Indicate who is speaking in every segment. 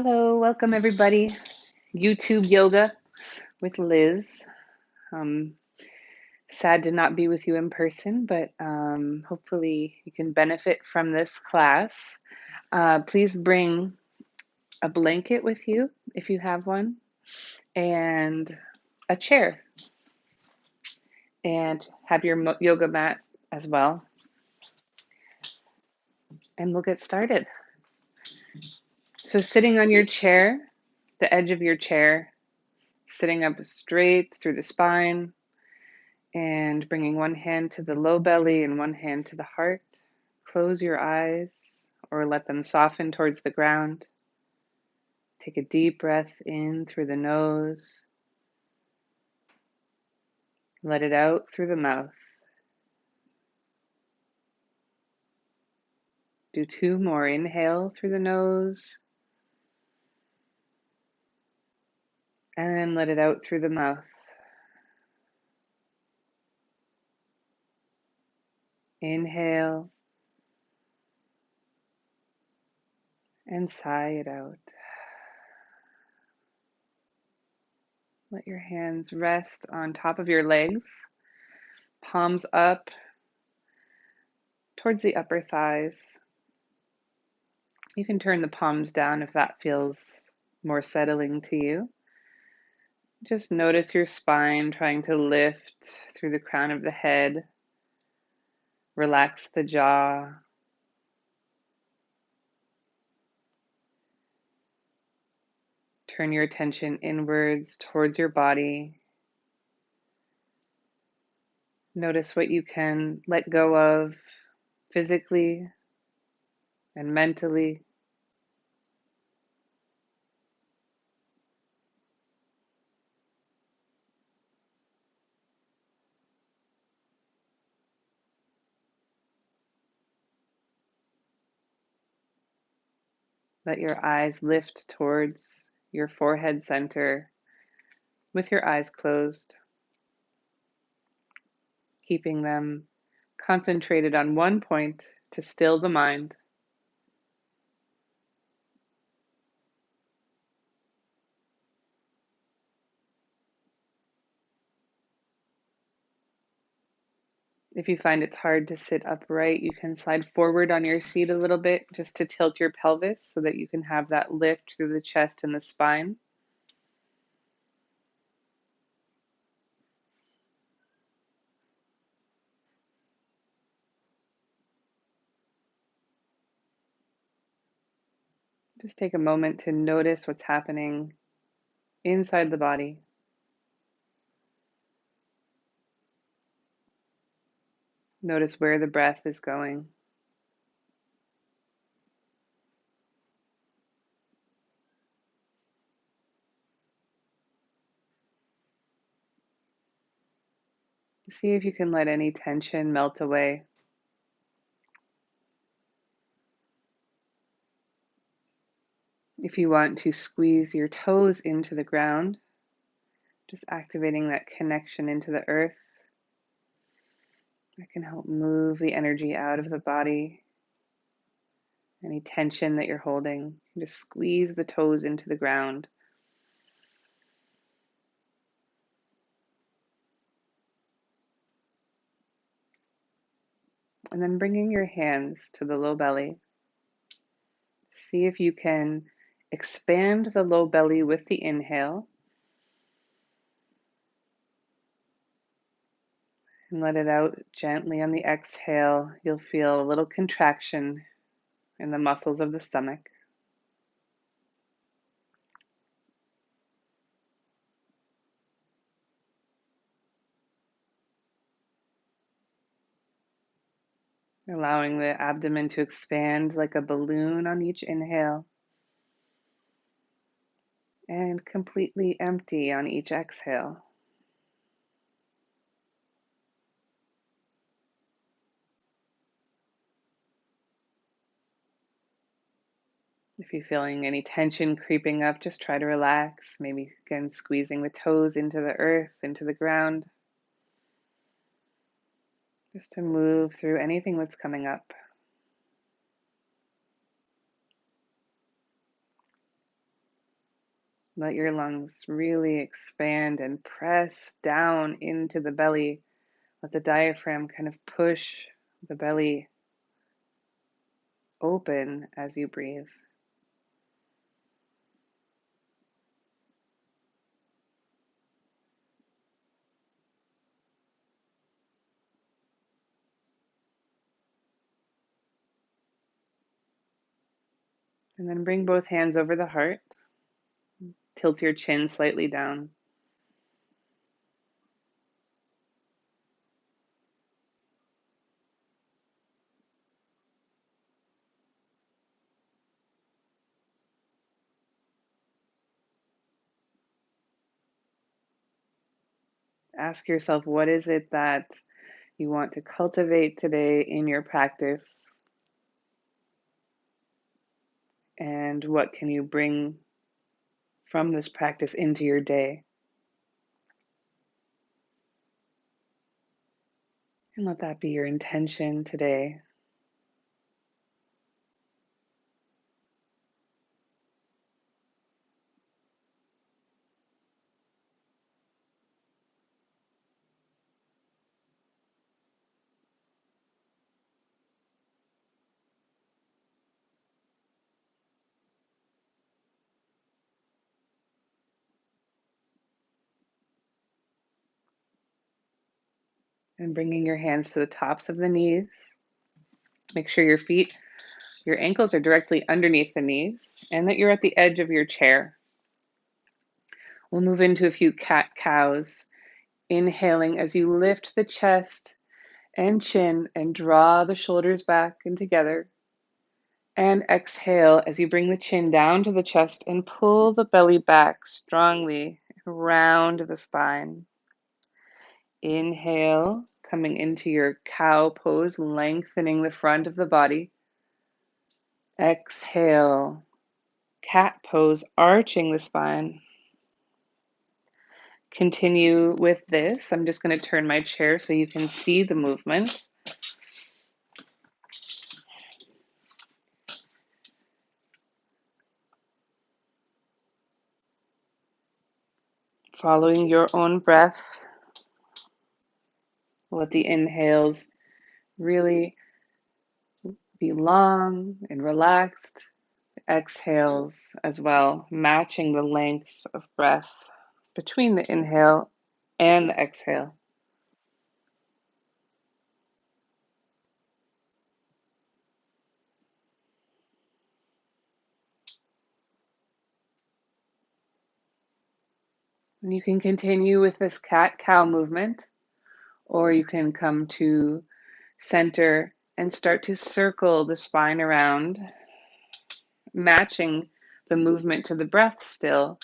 Speaker 1: Hello, welcome everybody. YouTube yoga with Liz. Um, Sad to not be with you in person, but hopefully you can benefit from this class. Please bring a blanket with you if you have one, and a chair, and have your yoga mat as well. And we'll get started. So, sitting on your chair, the edge of your chair, sitting up straight through the spine and bringing one hand to the low belly and one hand to the heart. Close your eyes or let them soften towards the ground. Take a deep breath in through the nose. Let it out through the mouth. Do two more. Inhale through the nose and then let it out through the mouth. Inhale and sigh it out. Let your hands rest on top of your legs, palms up towards the upper thighs. You can turn the palms down if that feels more settling to you. Just notice your spine trying to lift through the crown of the head. Relax the jaw. Turn your attention inwards towards your body. Notice what you can let go of physically and mentally. Let your eyes lift towards your forehead center with your eyes closed, keeping them concentrated on one point to still the mind. If you find it's hard to sit upright, you can slide forward on your seat a little bit just to tilt your pelvis so that you can have that lift through the chest and the spine. Just take a moment to notice what's happening inside the body. Notice where the breath is going. See if you can let any tension melt away. If you want to squeeze your toes into the ground, just activating that connection into the earth. That can help move the energy out of the body. Any tension that you're holding, just squeeze the toes into the ground. And then bringing your hands to the low belly. See if you can expand the low belly with the inhale. And let it out gently on the exhale. You'll feel a little contraction in the muscles of the stomach. Allowing the abdomen to expand like a balloon on each inhale and completely empty on each exhale. If you're feeling any tension creeping up, just try to relax. Maybe again squeezing the toes into the earth, into the ground, just to move through anything that's coming up. Let your lungs really expand and press down into the belly. Let the diaphragm kind of push the belly open as you breathe. And then bring both hands over the heart. Tilt your chin slightly down. Ask yourself, what is it that you want to cultivate today in your practice? And what can you bring from this practice into your day? And let that be your intention today. And bringing your hands to the tops of the knees. Make sure your ankles are directly underneath the knees and that you're at the edge of your chair. We'll move into a few cat-cows, inhaling as you lift the chest and chin and draw the shoulders back and together. And exhale as you bring the chin down to the chest and pull the belly back strongly around the spine. Inhale, coming into your cow pose, lengthening the front of the body. Exhale, cat pose, arching the spine. Continue with this. I'm just going to turn my chair so you can see the movement. Following your own breath. Let the inhales really be long and relaxed. Exhales as well, matching the length of breath between the inhale and the exhale. And you can continue with this cat-cow movement, or you can come to center and start to circle the spine around, matching the movement to the breath still.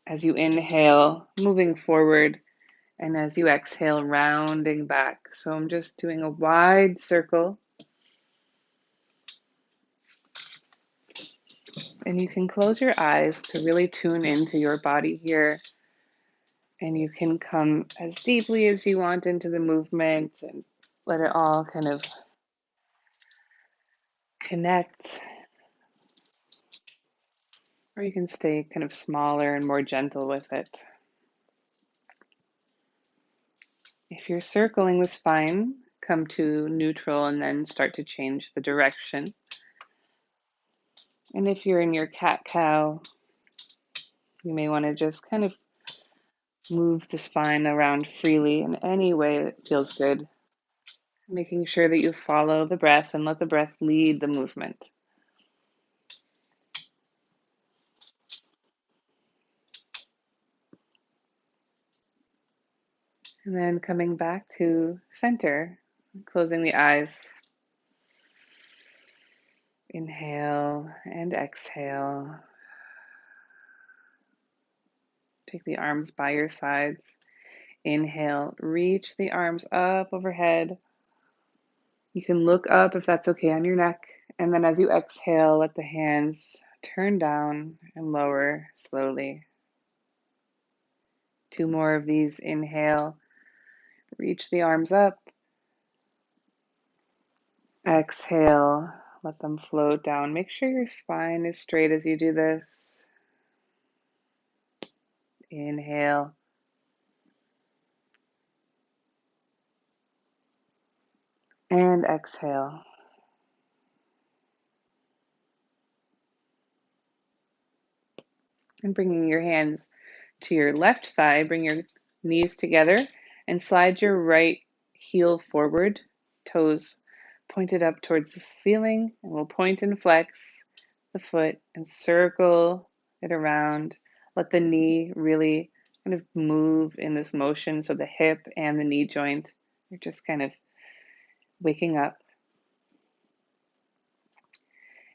Speaker 1: As you inhale, moving forward, and as you exhale, rounding back. So I'm just doing a wide circle. And you can close your eyes to really tune into your body here. And you can come as deeply as you want into the movement and let it all kind of connect. Or you can stay kind of smaller and more gentle with it. If you're circling the spine, come to neutral and then start to change the direction. And if you're in your cat-cow, you may want to just kind of move the spine around freely in any way that feels good, making sure that you follow the breath and let the breath lead the movement. And then coming back to center, closing the eyes. Inhale and exhale. Take the arms by your sides. Inhale, reach the arms up overhead. You can look up if that's okay on your neck. And then as you exhale, let the hands turn down and lower slowly. 2 more of these. Inhale, reach the arms up. Exhale, let them float down. Make sure your spine is straight as you do this. Inhale. And exhale. And bringing your hands to your left thigh, bring your knees together and slide your right heel forward, toes pointed up towards the ceiling, and we'll point and flex the foot and circle it around. Let the knee really kind of move in this motion, so the hip and the knee joint are just kind of waking up.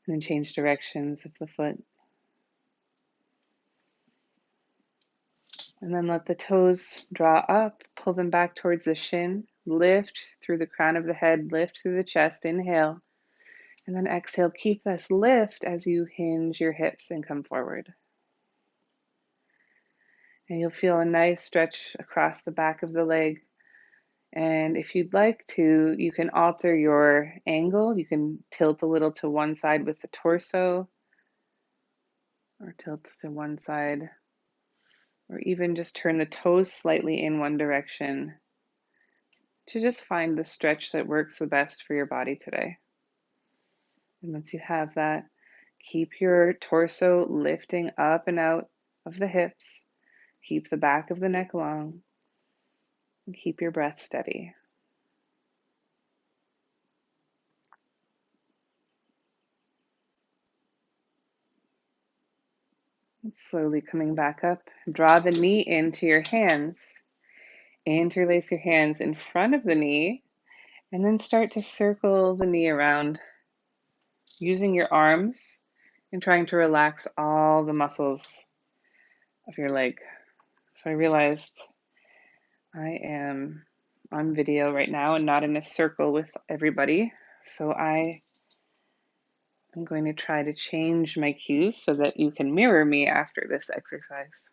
Speaker 1: And then change directions of the foot. And then let the toes draw up, pull them back towards the shin, lift through the crown of the head, lift through the chest, inhale. And then exhale, keep this lift as you hinge your hips and come forward. And you'll feel a nice stretch across the back of the leg. And if you'd like to, you can alter your angle. You can tilt a little to one side with the torso, or tilt to one side, or even just turn the toes slightly in one direction to just find the stretch that works the best for your body today. And once you have that, keep your torso lifting up and out of the hips. Keep the back of the neck long. And keep your breath steady. And slowly coming back up, draw the knee into your hands. Interlace your hands in front of the knee, and then start to circle the knee around using your arms and trying to relax all the muscles of your leg. So I realized I am on video right now and not in a circle with everybody. So I am going to try to change my cues so that you can mirror me after this exercise.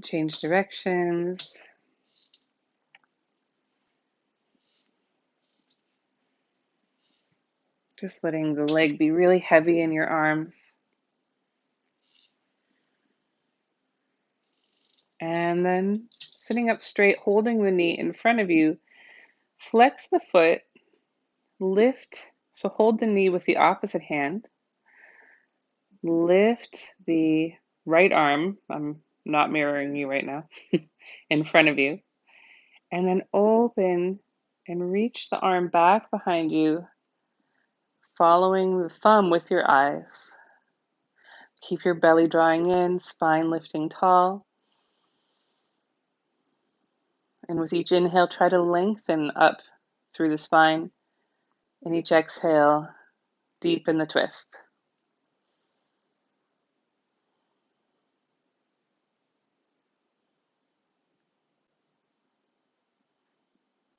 Speaker 1: Change directions. Just letting the leg be really heavy in your arms. And then sitting up straight, holding the knee in front of you, flex the foot, lift. So hold the knee with the opposite hand. Lift the right arm, I'm not mirroring you right now, in front of you. And then open and reach the arm back behind you, following the thumb with your eyes. Keep your belly drawing in, spine lifting tall. And with each inhale, try to lengthen up through the spine. And each exhale, deepen the twist.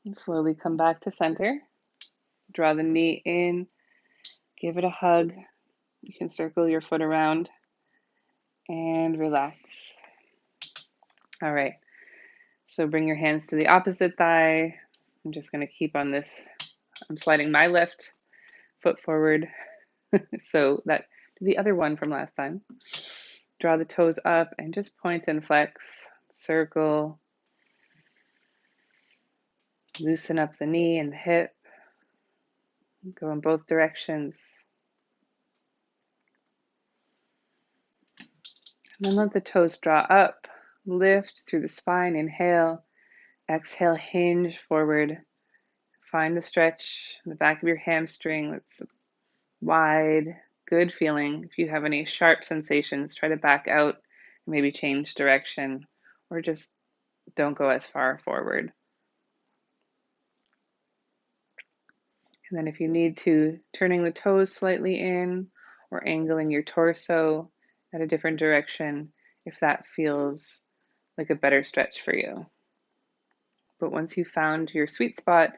Speaker 1: And slowly come back to center. Draw the knee in, give it a hug. You can circle your foot around and relax. All right, so bring your hands to the opposite thigh. I'm just going to keep on this. I'm sliding my left foot forward. So that the other one from last time. Draw the toes up and just point and flex. Circle. Loosen up the knee and the hip. Go in both directions. And then let the toes draw up. Lift through the spine. Inhale. Exhale, hinge forward. Find the stretch in the back of your hamstring that's wide, good feeling. If you have any sharp sensations, try to back out, maybe change direction, or just don't go as far forward. And then if you need to, turning the toes slightly in or angling your torso at a different direction if that feels like a better stretch for you. But once you've found your sweet spot,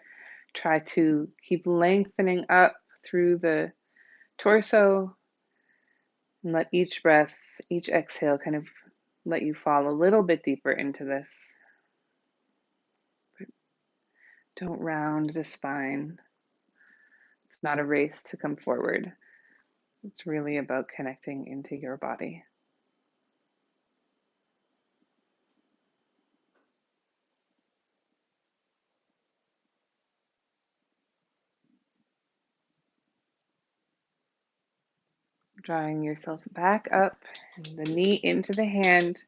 Speaker 1: try to keep lengthening up through the torso and let each breath, each exhale kind of let you fall a little bit deeper into this. But don't round the spine. It's not a race to come forward. It's really about connecting into your body. Drawing yourself back up, and the knee into the hand,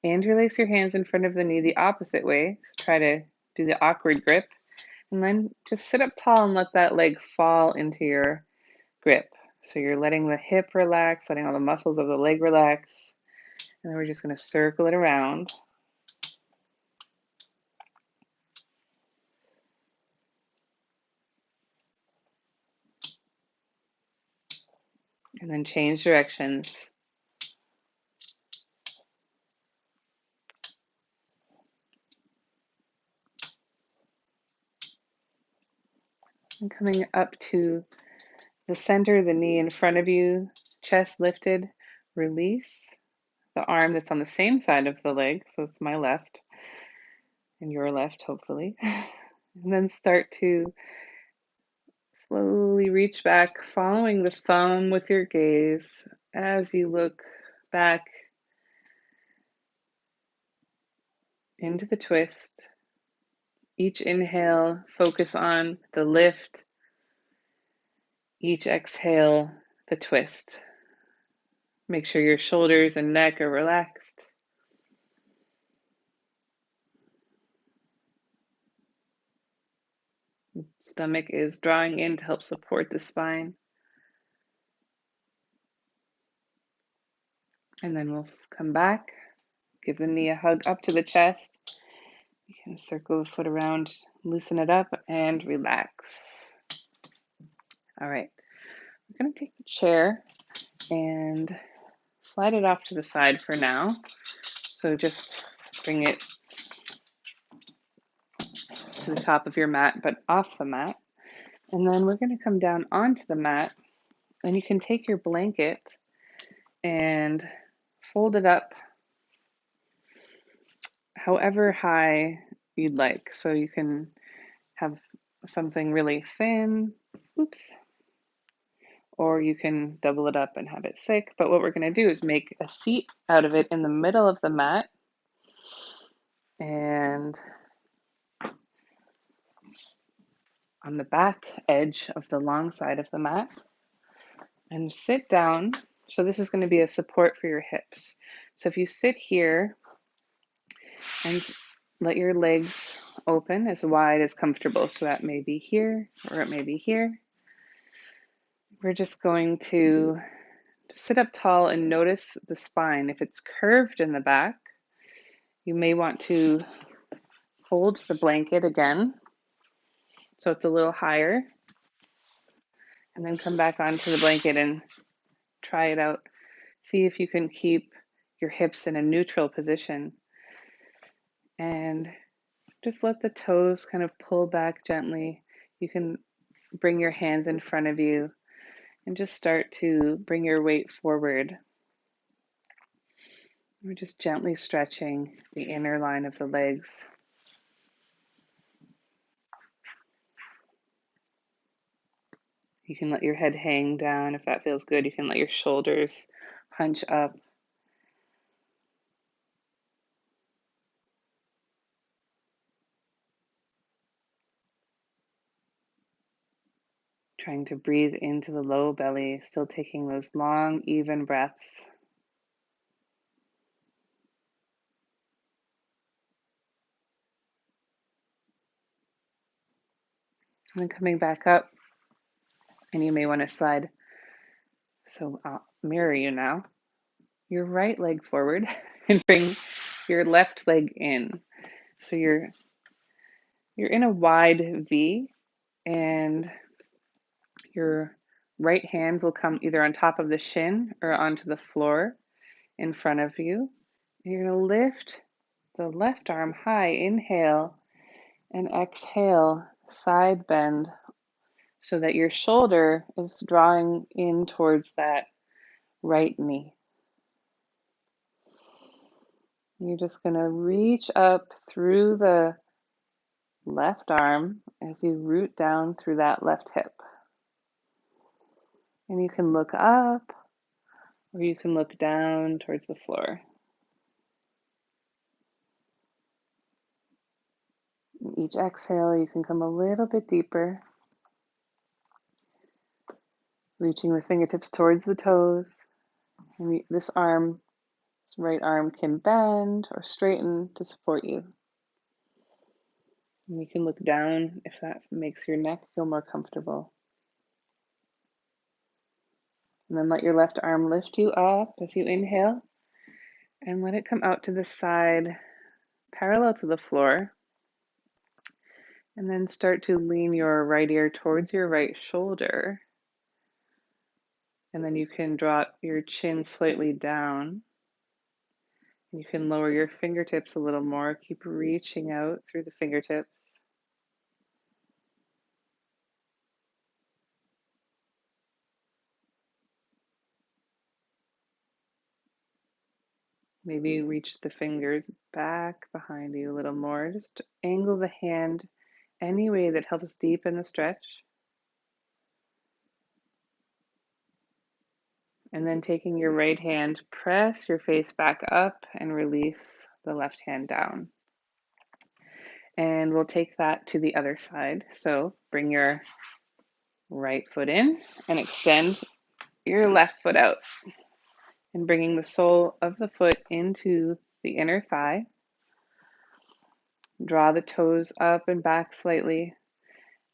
Speaker 1: and release your hands in front of the knee the opposite way. So try to do the awkward grip, and then just sit up tall and let that leg fall into your grip. So you're letting the hip relax, letting all the muscles of the leg relax, and then we're just going to circle it around. And then change directions. And coming up to the center, the knee in front of you, chest lifted, release the arm that's on the same side of the leg. So it's my left and your left, hopefully. And then start to slowly reach back, following the thumb with your gaze as you look back into the twist. Each inhale, focus on the lift. Each exhale, the twist. Make sure your shoulders and neck are relaxed. Stomach is drawing in to help support the spine. And then we'll come back, give the knee a hug up to the chest. You can circle the foot around, loosen it up, and relax. All right, we're going to take the chair and slide it off to the side for now. So just bring it to the top of your mat, but off the mat. And then we're going to come down onto the mat, and you can take your blanket and fold it up however high you'd like. So you can have something really thin, or you can double it up and have it thick. But what we're going to do is make a seat out of it in the middle of the mat, and on the back edge of the long side of the mat, and sit down. So this is going to be a support for your hips. So if you sit here and let your legs open as wide as comfortable. So that may be here or it may be here. We're just going to sit up tall and notice the spine. If it's curved in the back, you may want to fold the blanket again so it's a little higher, and then come back onto the blanket and try it out. See if you can keep your hips in a neutral position, and just let the toes kind of pull back gently. You can bring your hands in front of you and just start to bring your weight forward. We're just gently stretching the inner line of the legs. You can let your head hang down if that feels good. You can let your shoulders hunch up. Trying to breathe into the low belly, still taking those long, even breaths. And then coming back up, and you may want to slide. So I'll mirror you now. Your right leg forward and bring your left leg in. So you're in a wide V, and your right hand will come either on top of the shin or onto the floor in front of you. You're going to lift the left arm high, inhale, and exhale, side bend, so that your shoulder is drawing in towards that right knee. You're just going to reach up through the left arm as you root down through that left hip. And you can look up or you can look down towards the floor. Each exhale, you can come a little bit deeper. Reaching the fingertips towards the toes. And this right arm can bend or straighten to support you. And you can look down if that makes your neck feel more comfortable. And then let your left arm lift you up as you inhale and let it come out to the side, parallel to the floor. And then start to lean your right ear towards your right shoulder. And then you can drop your chin slightly down. You can lower your fingertips a little more. Keep reaching out through the fingertips. Maybe reach the fingers back behind you a little more. Just angle the hand any way that helps deepen the stretch. And then taking your right hand, press your face back up and release the left hand down. And we'll take that to the other side. So bring your right foot in and extend your left foot out. And bringing the sole of the foot into the inner thigh. Draw the toes up and back slightly.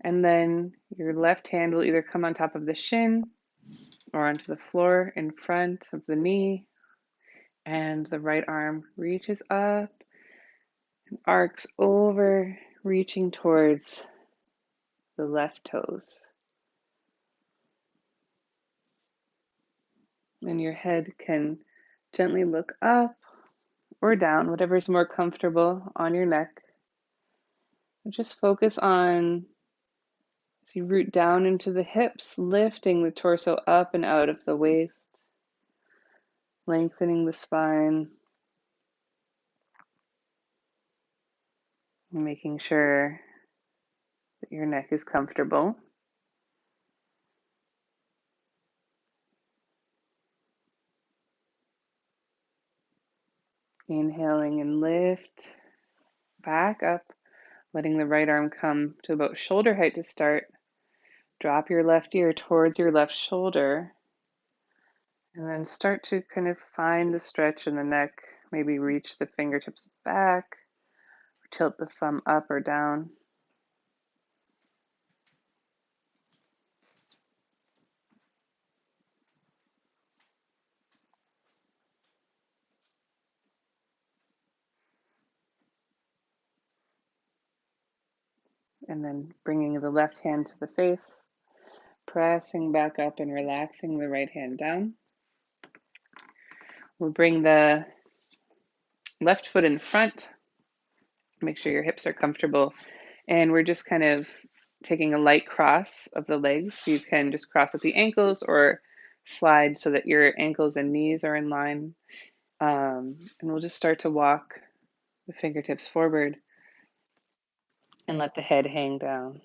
Speaker 1: And then your left hand will either come on top of the shin or onto the floor in front of the knee. And the right arm reaches up and arcs over, reaching towards the left toes. And your head can gently look up or down, whatever's more comfortable on your neck. And just focus on, as you root down into the hips, lifting the torso up and out of the waist, lengthening the spine, making sure that your neck is comfortable. Inhaling and lift back up, letting the right arm come to about shoulder height to start. Drop your left ear towards your left shoulder, and then start to kind of find the stretch in the neck. Maybe reach the fingertips back, or tilt the thumb up or down. And then bringing the left hand to the face, pressing back up and relaxing the right hand down. We'll bring the left foot in front. Make sure your hips are comfortable. And we're just kind of taking a light cross of the legs. So you can just cross at the ankles or slide so that your ankles and knees are in line. And we'll just start to walk the fingertips forward and let the head hang down.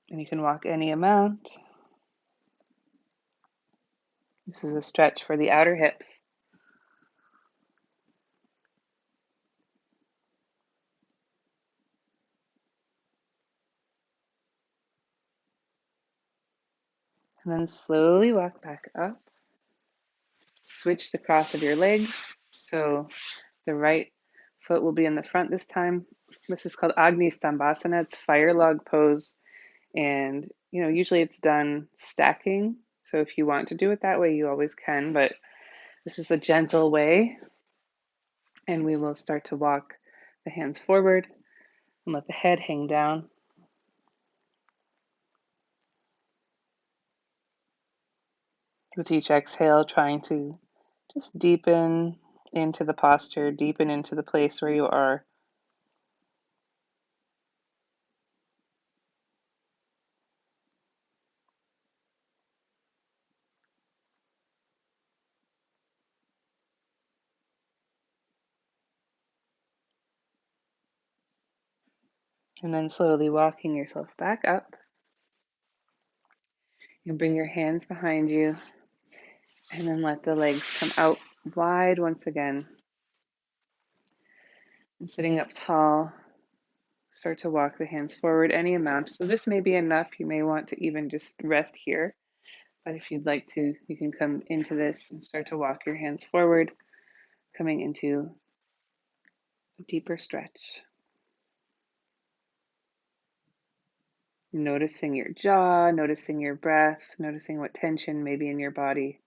Speaker 1: And you can walk any amount. This is a stretch for the outer hips. And then slowly walk back up. Switch the cross of your legs. So the right foot will be in the front this time. This is called Agni Stambhasana. It's fire log pose. And, usually it's done stacking. So if you want to do it that way, you always can. But this is a gentle way. And we will start to walk the hands forward and let the head hang down. With each exhale, trying to just deepen into the posture, deepen into the place where you are. And then slowly walking yourself back up. You bring your hands behind you and then let the legs come out wide once again. And sitting up tall, Start to walk the hands forward any amount. So this may be enough. You may want to even just rest here. But if you'd like to, you can come into this and start to walk your hands forward, coming into a deeper stretch. Noticing your jaw, noticing your breath, noticing what tension may be in your body.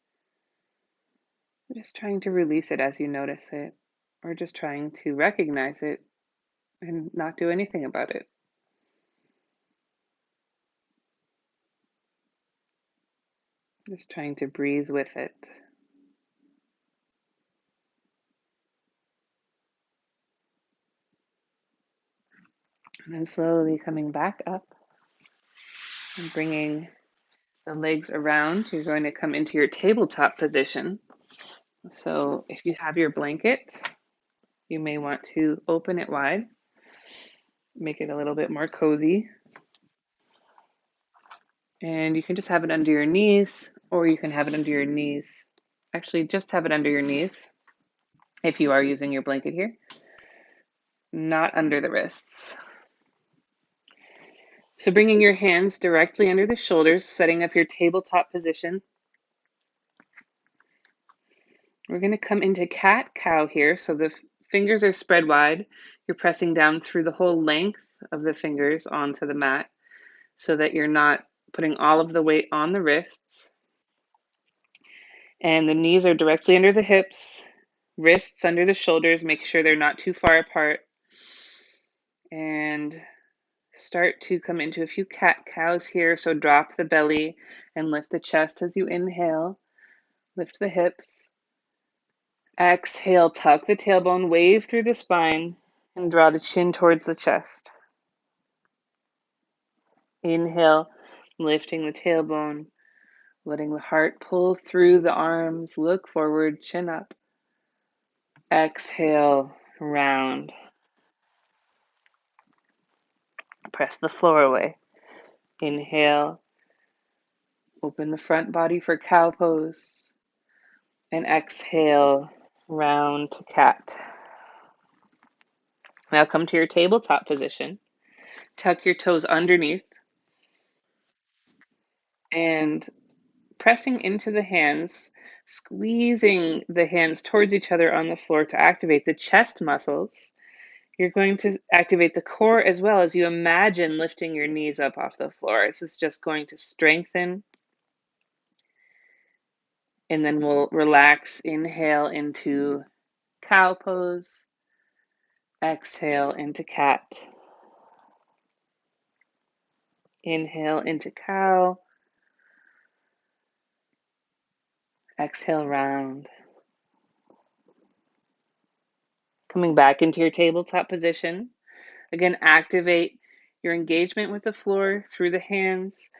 Speaker 1: Just trying to release it as you notice it, or just trying to recognize it and not do anything about it. Just trying to breathe with it. And then slowly coming back up and bringing the legs around. You're going to come into your tabletop position. So if you have your blanket, you may want to open it wide, make it a little bit more cozy. And you can just have it under your knees, or you can have it under your knees. Actually, just have it under your knees if you are using your blanket here, not under the wrists. So bringing your hands directly under the shoulders, setting up your tabletop position. We're going to come into cat-cow here. So the fingers are spread wide. You're pressing down through the whole length of the fingers onto the mat so that you're not putting all of the weight on the wrists. And the knees are directly under the hips, wrists under the shoulders. Make sure they're not too far apart. And start to come into a few cat-cows here. So drop the belly and lift the chest as you inhale. Lift the hips. Exhale, tuck the tailbone, wave through the spine, and draw the chin towards the chest. Inhale, lifting the tailbone, letting the heart pull through the arms, look forward, chin up. Exhale, round. Press the floor away. Inhale, open the front body for cow pose. And exhale, round to cat. Now come to your tabletop position. Tuck your toes underneath and pressing into the hands, squeezing the hands towards each other on the floor to activate the chest muscles. You're going to activate the core as well as you imagine lifting your knees up off the floor. This is just going to strengthen. And then we'll relax, inhale into cow pose, exhale into cat. Inhale into cow, exhale round. Coming back into your tabletop position. Again, activate your engagement with the floor through the hands,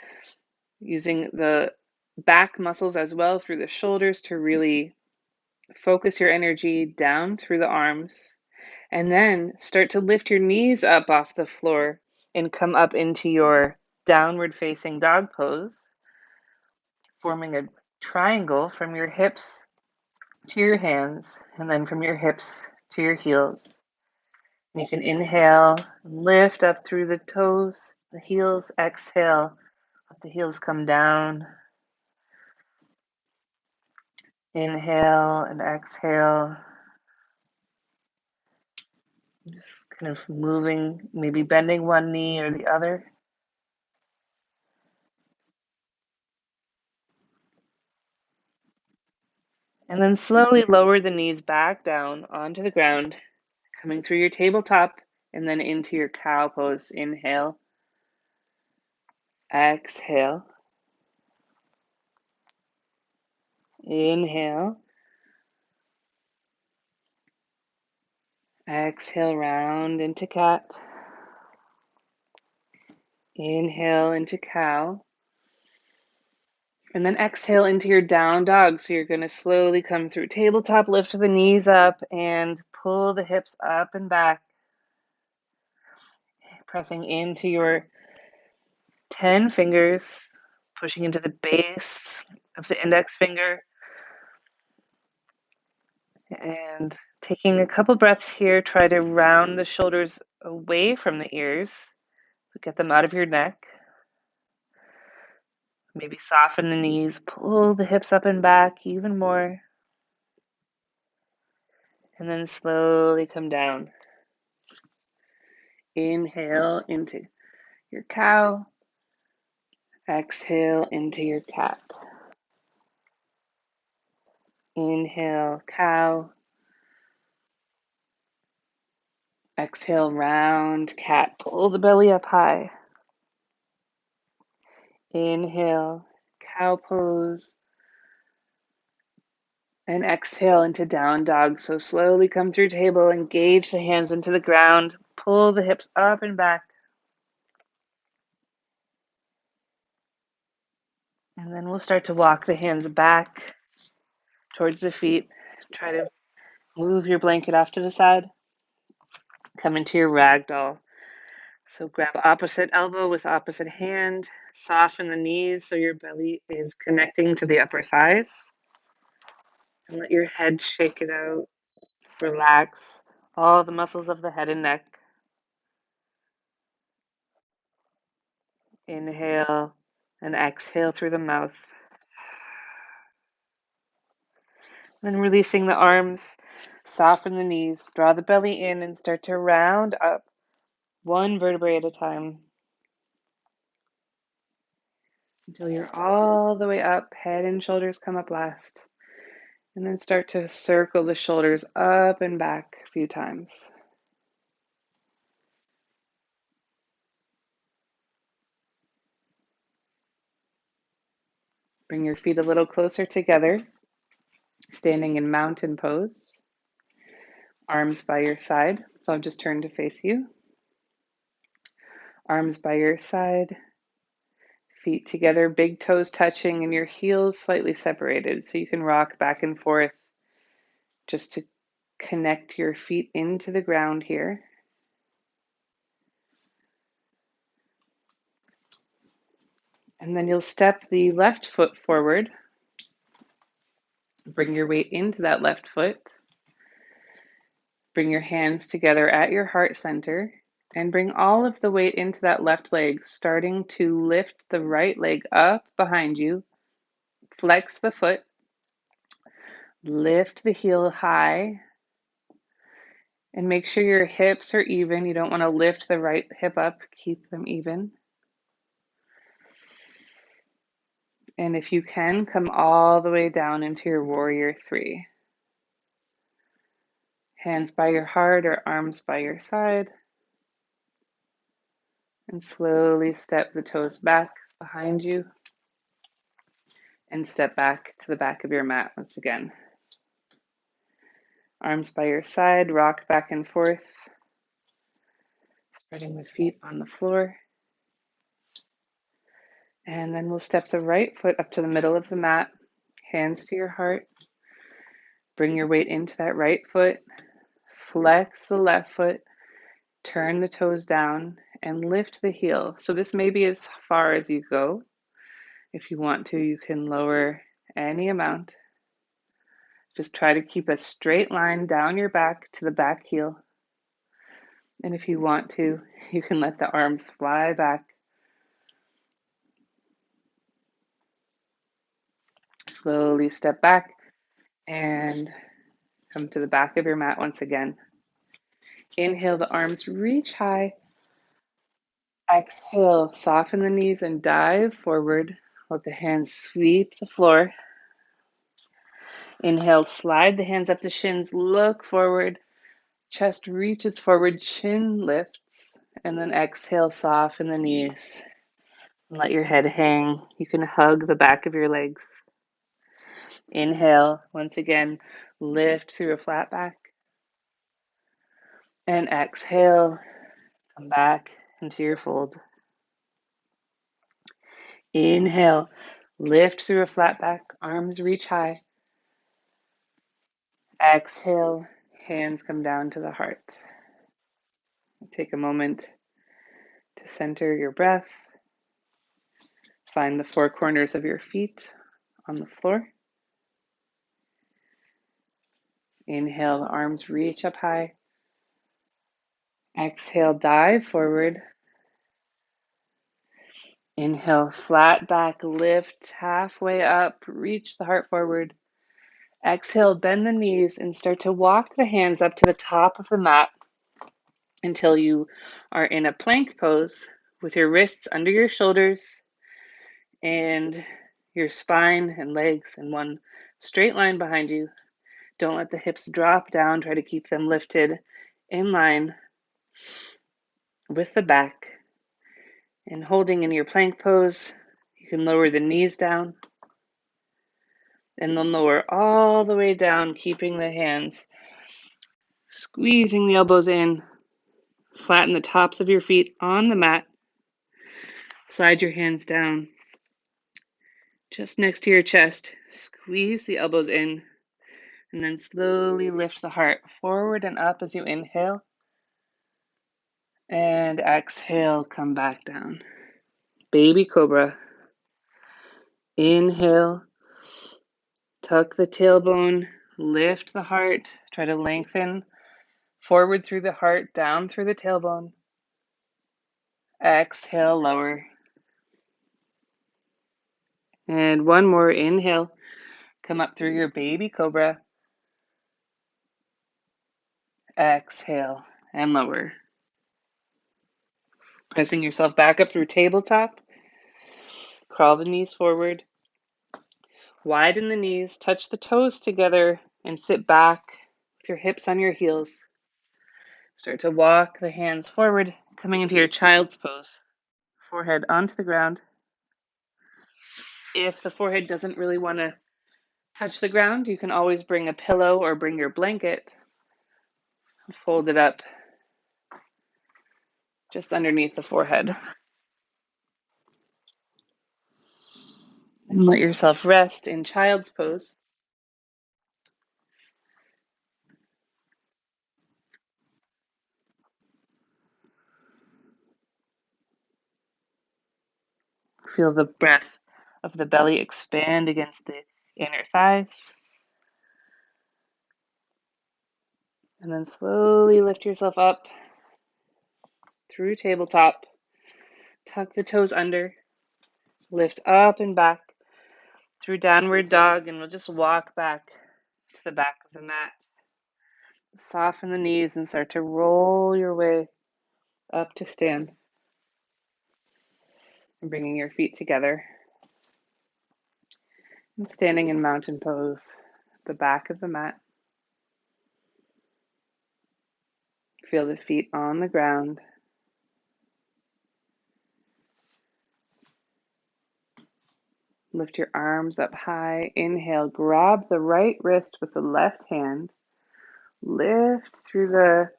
Speaker 1: using the back muscles as well through the shoulders to really focus your energy down through the arms. And then start to lift your knees up off the floor and come up into your downward facing dog pose, forming a triangle from your hips to your hands and then from your hips to your heels. And you can inhale, lift up through the toes, the heels, exhale, let the heels come down. Inhale and exhale. Just kind of moving, maybe bending one knee or the other. And then slowly lower the knees back down onto the ground, coming through your tabletop and then into your cow pose. Inhale, exhale, inhale, exhale, round into cat, inhale into cow, and then exhale into your down dog. So you're going to slowly come through tabletop, lift the knees up and pull the hips up and back, pressing into your 10 fingers, pushing into the base of the index finger. And taking a couple breaths here, try to round the shoulders away from the ears. Get them out of your neck. Maybe soften the knees, pull the hips up and back even more. And then slowly come down. Inhale into your cow. Exhale into your cat. Inhale, cow. Exhale, round cat. Pull the belly up high. Inhale, cow pose. And exhale into down dog. So slowly come through table, engage the hands into the ground, pull the hips up and back. And then we'll start to walk the hands back towards the feet. Try to move your blanket off to the side. Come into your ragdoll. So grab opposite elbow with opposite hand. Soften the knees so your belly is connecting to the upper thighs. And let your head shake it out. Relax all the muscles of the head and neck. Inhale and exhale through the mouth. Then releasing the arms, soften the knees, draw the belly in and start to round up one vertebrae at a time until you're all the way up. Head and shoulders come up last. And then start to circle the shoulders up and back a few times. Bring your feet a little closer together, standing in mountain pose. Arms by your side. So I'll just turn to face you. Arms by your side. Feet together, big toes touching, and your heels slightly separated. So you can rock back and forth just to connect your feet into the ground here. And then you'll step the left foot forward. Bring your weight into that left foot. Bring your hands together at your heart center and bring all of the weight into that left leg, starting to lift the right leg up behind you. Flex the foot. Lift the heel high. And make sure your hips are even. You don't want to lift the right hip up. Keep them even. And if you can, come all the way down into your warrior three. Hands by your heart or arms by your side. And slowly step the toes back behind you. And step back to the back of your mat once again. Arms by your side, rock back and forth. Spreading the feet on the floor. And then we'll step the right foot up to the middle of the mat. Hands to your heart. Bring your weight into that right foot. Flex the left foot. Turn the toes down and lift the heel. So this may be as far as you go. If you want to, you can lower any amount. Just try to keep a straight line down your back to the back heel. And if you want to, you can let the arms fly back. Slowly step back and come to the back of your mat once again. Inhale, the arms reach high. Exhale, soften the knees and dive forward. Let the hands sweep the floor. Inhale, slide the hands up to shins, look forward. Chest reaches forward, chin lifts. And then exhale, soften the knees. Let your head hang. You can hug the back of your legs. Inhale, once again, lift through a flat back. And exhale, come back into your fold. Inhale, lift through a flat back, arms reach high. Exhale, hands come down to the heart. Take a moment to center your breath. Find the four corners of your feet on the floor. Inhale, the arms reach up high. Exhale, dive forward. Inhale, flat back, lift halfway up, reach the heart forward. Exhale, bend the knees and start to walk the hands up to the top of the mat until you are in a plank pose with your wrists under your shoulders and your spine and legs in one straight line behind you. Don't let the hips drop down. Try to keep them lifted in line with the back. And holding in your plank pose, you can lower the knees down and then lower all the way down, keeping the hands, squeezing the elbows in, flatten the tops of your feet on the mat. Slide your hands down just next to your chest. Squeeze the elbows in and then slowly lift the heart forward and up as you inhale. And exhale, come back down. Baby Cobra. Inhale, tuck the tailbone, lift the heart, try to lengthen forward through the heart, down through the tailbone. Exhale, lower. And one more, inhale, come up through your Baby Cobra. Exhale and lower. Pressing yourself back up through tabletop. Crawl the knees forward. Widen the knees, touch the toes together, and sit back with your hips on your heels. Start to walk the hands forward, coming into your child's pose. Forehead onto the ground. If the forehead doesn't really want to touch the ground, you can always bring a pillow or bring your blanket. Fold it up just underneath the forehead. And let yourself rest in child's pose. Feel the breath of the belly expand against the inner thighs. And then slowly lift yourself up through tabletop. Tuck the toes under. Lift up and back through downward dog, and we'll just walk back to the back of the mat. Soften the knees and start to roll your way up to stand. And bringing your feet together. And standing in mountain pose at the back of the mat. Feel the feet on the ground. Lift your arms up high. Inhale, grab the right wrist with the left hand. Lift through the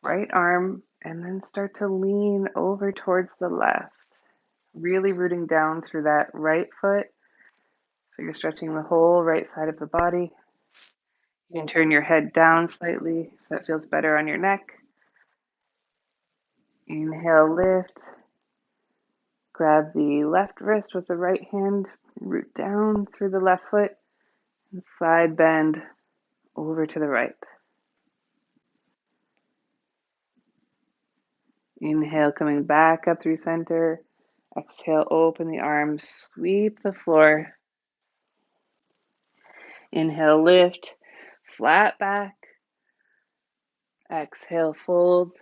Speaker 1: right arm and then start to lean over towards the left. Really rooting down through that right foot. So you're stretching the whole right side of the body. You can turn your head down slightly if that feels better on your neck. Inhale, lift. Grab the left wrist with the right hand, root down through the left foot, and side bend over to the right. Inhale, coming back up through center. Exhale, open the arms, sweep the floor. Inhale, lift, flat back. Exhale, fold.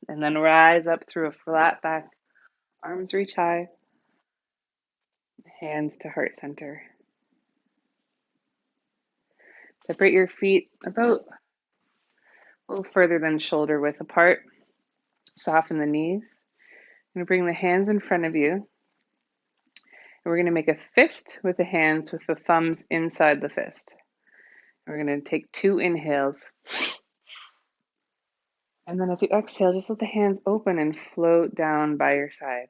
Speaker 1: And then rise up through a flat back. Arms reach high. Hands to heart center. Separate your feet about a little further than shoulder width apart. Soften the knees. I'm going to bring the hands in front of you. And we're going to make a fist with the hands with the thumbs inside the fist. We're going to take 2 inhales. And then as you exhale, just let the hands open and float down by your side.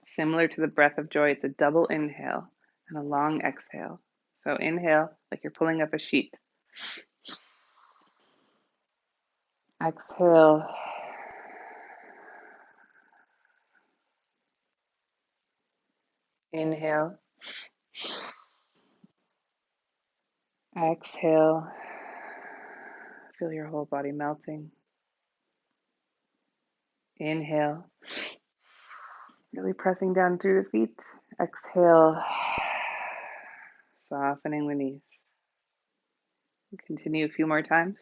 Speaker 1: Similar to the breath of joy, it's a double inhale and a long exhale. So inhale like you're pulling up a sheet. Exhale. Inhale. Exhale. Feel your whole body melting. Inhale. Really pressing down through the feet. Exhale. Softening the knees. Continue a few more times.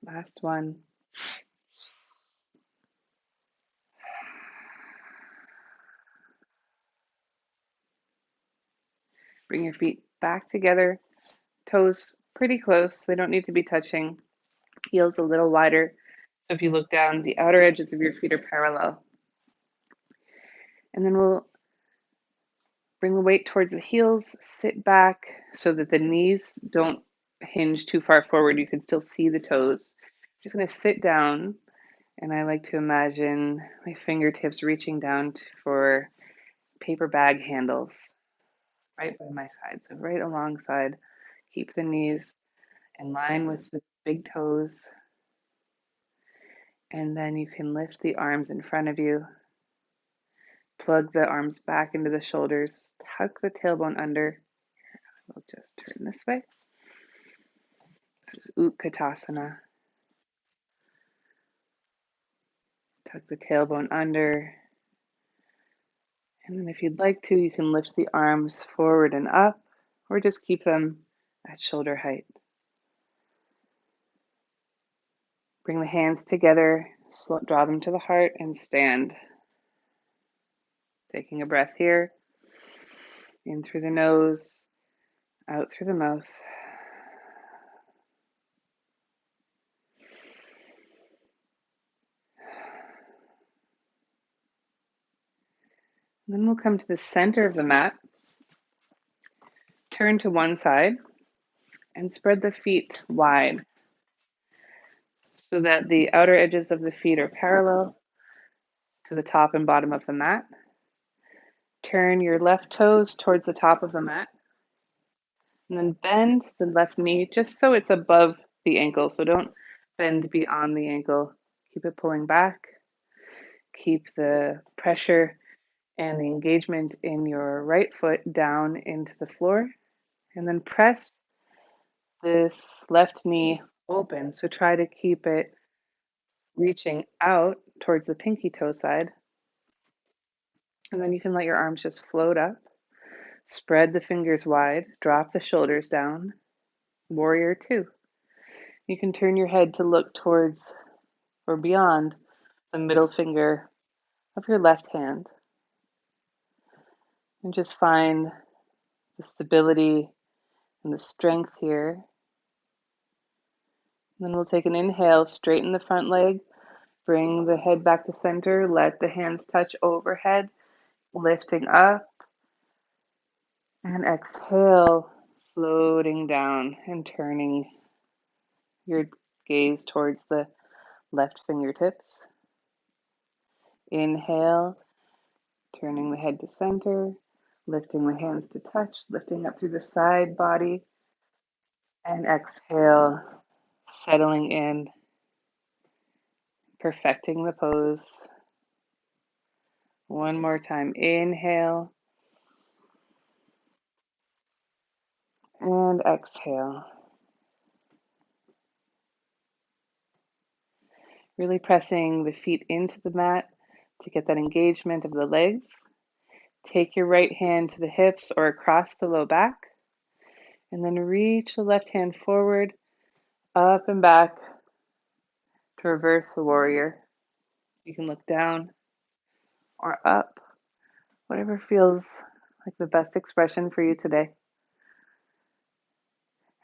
Speaker 1: Last one. Bring your feet back together. Toes pretty close. They don't need to be touching. Heels a little wider. So if you look down, the outer edges of your feet are parallel. And then we'll bring the weight towards the heels. Sit back so that the knees don't hinge too far forward. You can still see the toes. I'm just going to sit down. And I like to imagine my fingertips reaching down for paper bag handles right by my side. So right alongside, keep the knees in line with the big toes. And then you can lift the arms in front of you. Plug the arms back into the shoulders. Tuck the tailbone under. We'll just turn this way. This is Utkatasana. Tuck the tailbone under. And then if you'd like to, you can lift the arms forward and up, or just keep them at shoulder height. Bring the hands together, draw them to the heart, and stand. Taking a breath here, in through the nose, out through the mouth. And then we'll come to the center of the mat. Turn to one side and spread the feet wide so that the outer edges of the feet are parallel to the top and bottom of the mat. Turn your left toes towards the top of the mat. And then bend the left knee just so it's above the ankle. So don't bend beyond the ankle. Keep it pulling back. Keep the pressure and the engagement in your right foot down into the floor. And then press this left knee open. So try to keep it reaching out towards the pinky toe side. And then you can let your arms just float up. Spread the fingers wide. Drop the shoulders down. Warrior two. You can turn your head to look towards or beyond the middle finger of your left hand. And just find the stability and the strength here. And then we'll take an inhale, straighten the front leg, bring the head back to center, let the hands touch overhead, lifting up, and exhale, floating down and turning your gaze towards the left fingertips. Inhale, turning the head to center, lifting the hands to touch, lifting up through the side body, and exhale, settling in, perfecting the pose. One more time. Inhale and exhale. Really pressing the feet into the mat to get that engagement of the legs. Take your right hand to the hips or across the low back, and then reach the left hand forward, up and back to reverse the warrior. You can look down or up, whatever feels like the best expression for you today.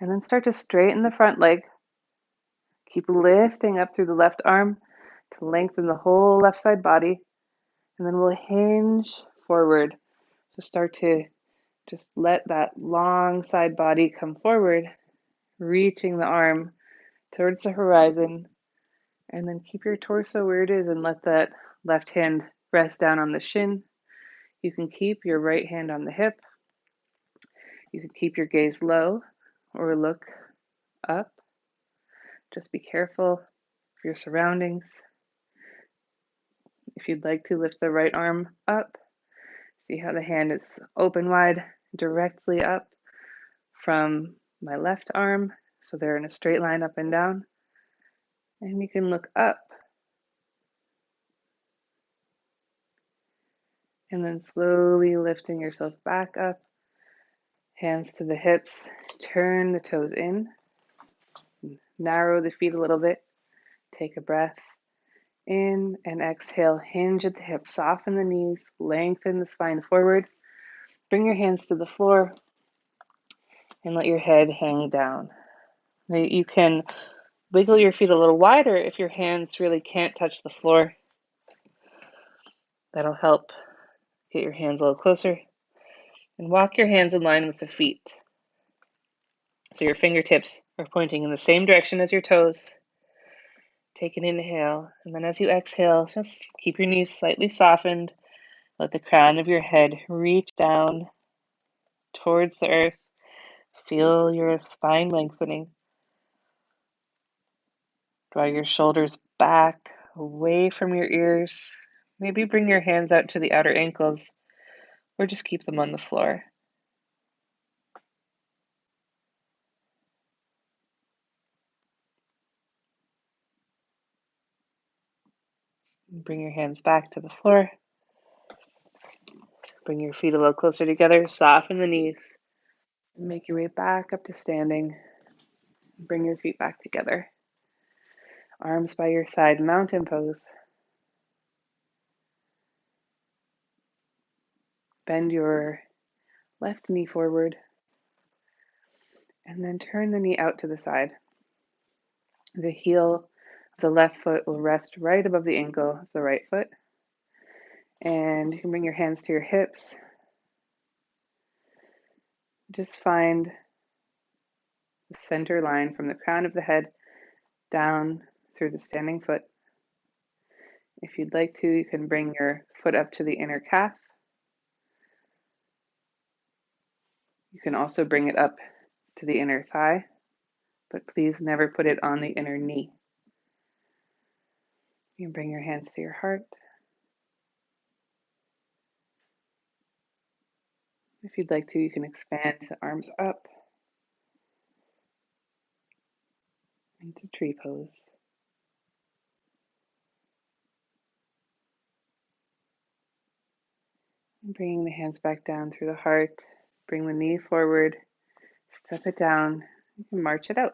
Speaker 1: And then start to straighten the front leg. Keep lifting up through the left arm to lengthen the whole left side body. And then we'll hinge forward. So start to just let that long side body come forward, reaching the arm towards the horizon And then keep your torso where it is and let that left hand rest down on the shin. You can keep your right hand on the hip. You can keep your gaze low or look up. Just be careful of your surroundings. If you'd like to, lift the right arm up. See how the hand is open wide, directly up from my left arm. So they're in a straight line up and down. And you can look up. And then slowly lifting yourself back up. Hands to the hips. Turn the toes in. Narrow the feet a little bit. Take a breath in and exhale. Hinge at the hips. Soften the knees. Lengthen the spine forward. Bring your hands to the floor and let your head hang down. Now you can wiggle your feet a little wider if your hands really can't touch the floor. That'll help get your hands a little closer. And walk your hands in line with the feet. So your fingertips are pointing in the same direction as your toes. Take an inhale, and then as you exhale, just keep your knees slightly softened. Let the crown of your head reach down towards the earth. Feel your spine lengthening. Draw your shoulders back, away from your ears. Maybe bring your hands out to the outer ankles, or just keep them on the floor. Bring your hands back to the floor. Bring your feet a little closer together. Soften the knees. Make your way back up to standing. Bring your feet back together. Arms by your side, mountain pose. Bend your left knee forward. And then turn the knee out to the side. The heel of the left foot will rest right above the ankle of the right foot. And you can bring your hands to your hips. Just find the center line from the crown of the head down through the standing foot. If you'd like to, you can bring your foot up to the inner calf. You can also bring it up to the inner thigh, but please never put it on the inner knee. You can bring your hands to your heart. If you'd like to, you can expand the arms up into tree pose. And bringing the hands back down through the heart. Bring the knee forward, step it down, you can march it out.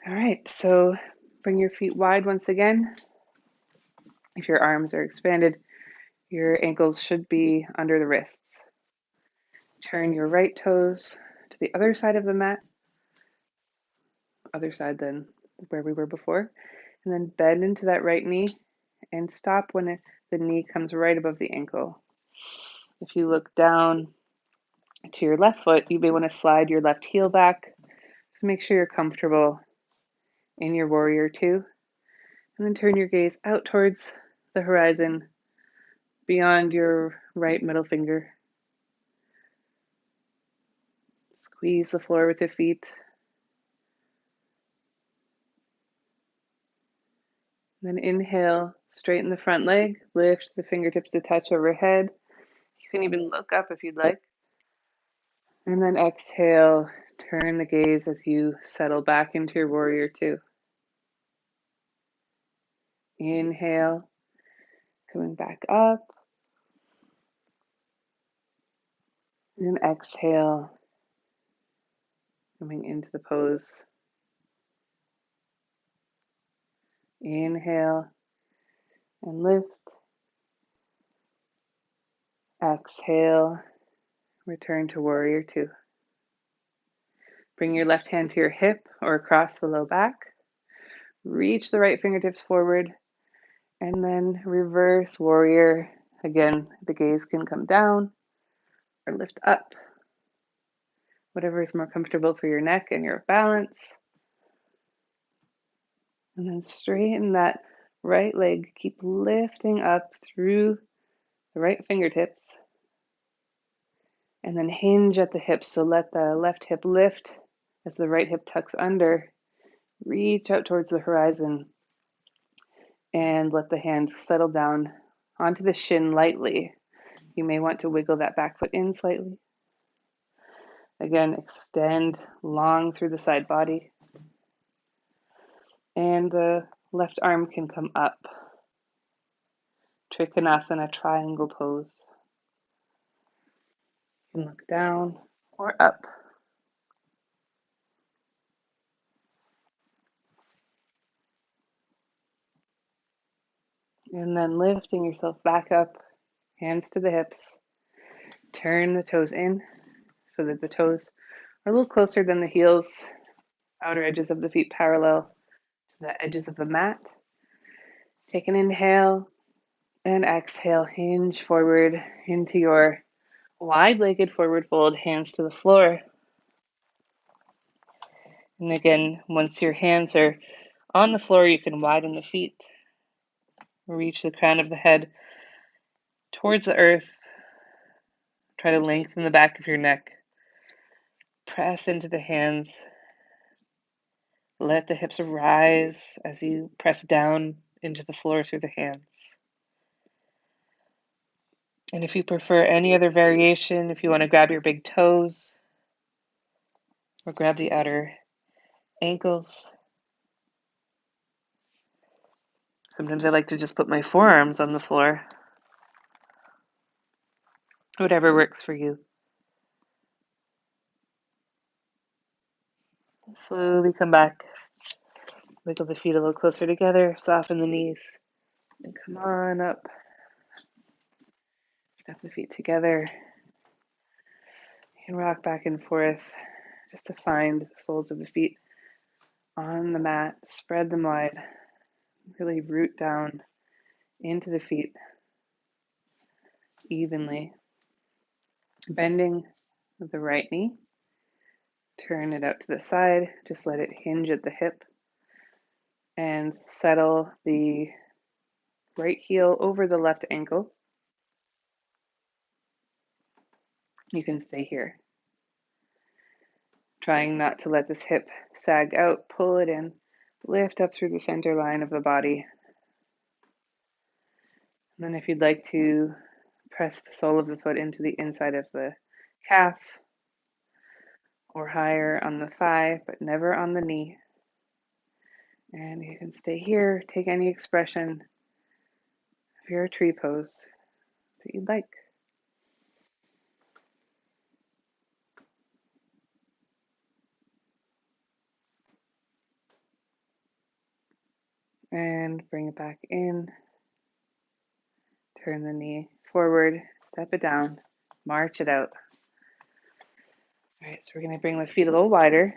Speaker 1: All right, so bring your feet wide once again. If your arms are expanded, your ankles should be under the wrists. Turn your right toes to the other side of the mat, other side than where we were before, and then bend into that right knee and stop when the knee comes right above the ankle. If you look down to your left foot, you may want to slide your left heel back. Just make sure you're comfortable in your warrior two. And then turn your gaze out towards the horizon beyond your right middle finger. Squeeze the floor with your feet. Then inhale, straighten the front leg, lift the fingertips to touch overhead. You can even look up if you'd like. And then exhale, turn the gaze as you settle back into your warrior two. Inhale, coming back up. And exhale, coming into the pose. Inhale and lift. Exhale, return to warrior two. Bring your left hand to your hip or across the low back. Reach the right fingertips forward and then reverse warrior. Again, the gaze can come down or lift up. Whatever is more comfortable for your neck and your balance. And then straighten that right leg. Keep lifting up through the right fingertips. And then hinge at the hips. So let the left hip lift as the right hip tucks under. Reach out towards the horizon. And let the hand settle down onto the shin lightly. You may want to wiggle that back foot in slightly. Again, extend long through the side body. And the left arm can come up. Trikonasana, triangle pose. You can look down or up. And then lifting yourself back up, hands to the hips. Turn the toes in so that the toes are a little closer than the heels. Outer edges of the feet parallel to the edges of the mat. Take an inhale and exhale. Hinge forward into your wide-legged forward fold, hands to the floor. And again, once your hands are on the floor, you can widen the feet. Reach the crown of the head towards the earth. Try to lengthen the back of your neck. Press into the hands. Let the hips rise as you press down into the floor through the hands. And if you prefer any other variation, if you want to grab your big toes or grab the outer ankles. Sometimes I like to just put my forearms on the floor. Whatever works for you. Slowly come back. Wiggle the feet a little closer together. Soften the knees. And come on up. Step the feet together. You can rock back and forth just to find the soles of the feet on the mat. Spread them wide. Really root down into the feet evenly. Bending the right knee. Turn it out to the side. Just let it hinge at the hip. And settle the right heel over the left ankle. You can stay here. Trying not to let this hip sag out. Pull it in. Lift up through the center line of the body. And then if you'd like to press the sole of the foot into the inside of the calf or higher on the thigh, but never on the knee. And you can stay here. Take any expression of your tree pose that you'd like. And bring it back in. Turn the knee forward, step it down, march it out. All right, so we're going to bring the feet a little wider.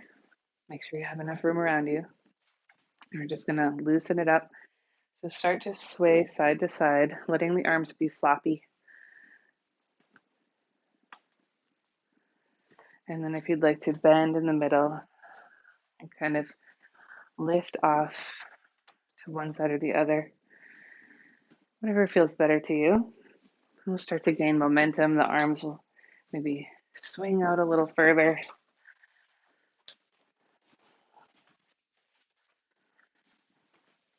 Speaker 1: Make sure you have enough room around you. And we're just going to loosen it up. So start to sway side to side, letting the arms be floppy. And then if you'd like to bend in the middle and kind of lift off to one side or the other, whatever feels better to you. We'll start to gain momentum. The arms will maybe swing out a little further.